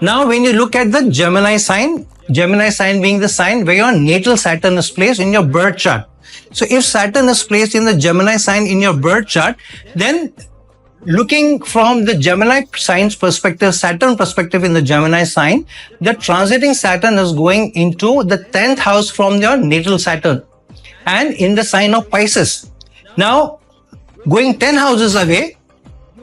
Now, when you look at the Gemini sign being the sign where your natal Saturn is placed in your birth chart. So if Saturn is placed in the Gemini sign in your birth chart, then looking from the Gemini sign's perspective, Saturn perspective in the Gemini sign, the transiting Saturn is going into the 10th house from your natal Saturn and in the sign of Pisces. Now, going 10 houses away,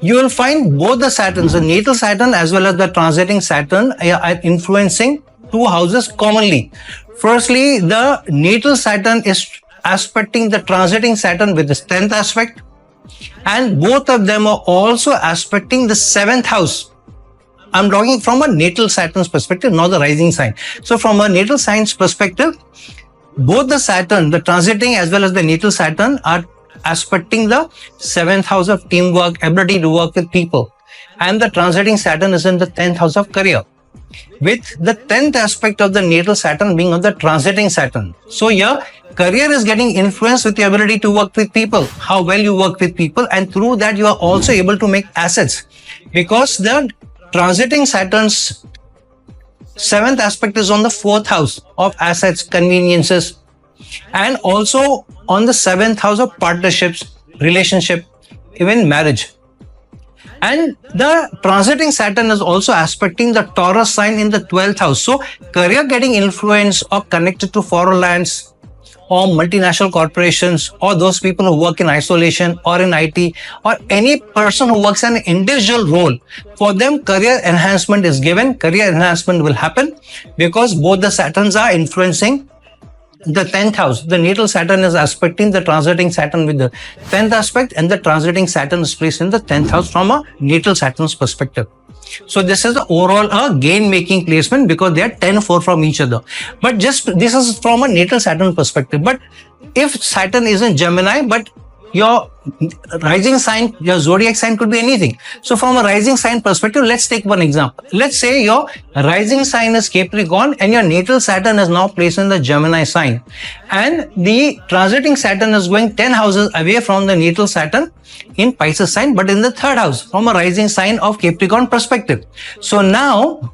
you will find both the Saturns, the natal Saturn as well as the transiting Saturn, are influencing two houses commonly. Firstly, the natal Saturn is aspecting the transiting Saturn with the 10th aspect, and both of them are also aspecting the 7th house. I'm talking from a natal Saturn's perspective, not the rising sign. So from a natal sign's perspective, both the Saturn, the transiting as well as the natal Saturn, are aspecting the 7th house of teamwork, ability to work with people. And the transiting Saturn is in the 10th house of career, with the 10th aspect of the natal Saturn being on the transiting Saturn. So your career is getting influenced with your ability to work with people, how well you work with people, and through that you are also able to make assets, because the transiting Saturn's 7th aspect is on the 4th house of assets, conveniences, and also on the 7th house of partnerships, relationship, even marriage. And the transiting Saturn is also aspecting the Taurus sign in the 12th house. So career getting influenced or connected to foreign lands or multinational corporations, or those people who work in isolation or in IT, or any person who works in an individual role. For them, career enhancement is given. Career enhancement will happen because both the Saturns are influencing the 10th house. The natal Saturn is aspecting the transiting Saturn with the 10th aspect, and the transiting Saturn is placed in the 10th house from a natal Saturn's perspective. So this is the overall gain making placement because they are 10-4 from each other. But just this is from a natal Saturn perspective. But if Saturn is in Gemini, but your rising sign, your zodiac sign could be anything. So from a rising sign perspective, let's take one example. Let's say your rising sign is Capricorn and your natal Saturn is now placed in the Gemini sign. And the transiting Saturn is going 10 houses away from the natal Saturn in Pisces sign, but in the 3rd house from a rising sign of Capricorn perspective. So now,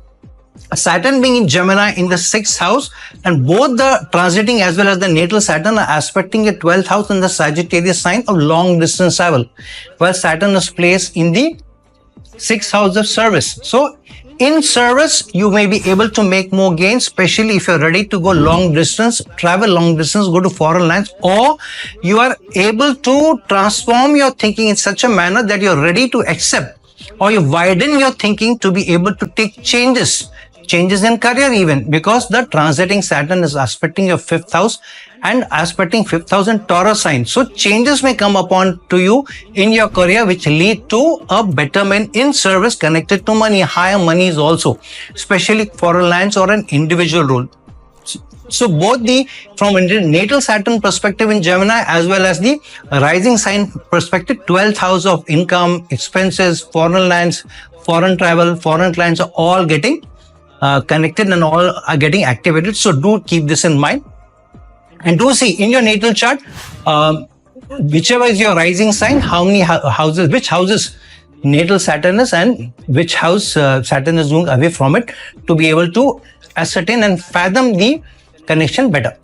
Saturn being in Gemini in the 6th house, and both the transiting as well as the natal Saturn are aspecting the 12th house in the Sagittarius sign of long distance travel, while Saturn is placed in the 6th house of service. So in service, you may be able to make more gains, especially if you're ready to go long distance, travel long distance, go to foreign lands, or you are able to transform your thinking in such a manner that you're ready to accept, or you widen your thinking to be able to take changes in career even, because the transiting Saturn is aspecting your 5th house and aspecting 5th house in Taurus sign. So changes may come upon to you in your career which lead to a betterment in service connected to money, higher monies also, especially foreign lands or an individual role. So both from a natal Saturn perspective in Gemini as well as the rising sign perspective, 12th house of income, expenses, foreign lands, foreign travel, foreign clients are all getting connected and all are getting activated. So do keep this in mind. And do see in your natal chart, whichever is your rising sign, how many houses, which houses natal Saturn is and which house Saturn is moving away from it, to be able to ascertain and fathom the connection better.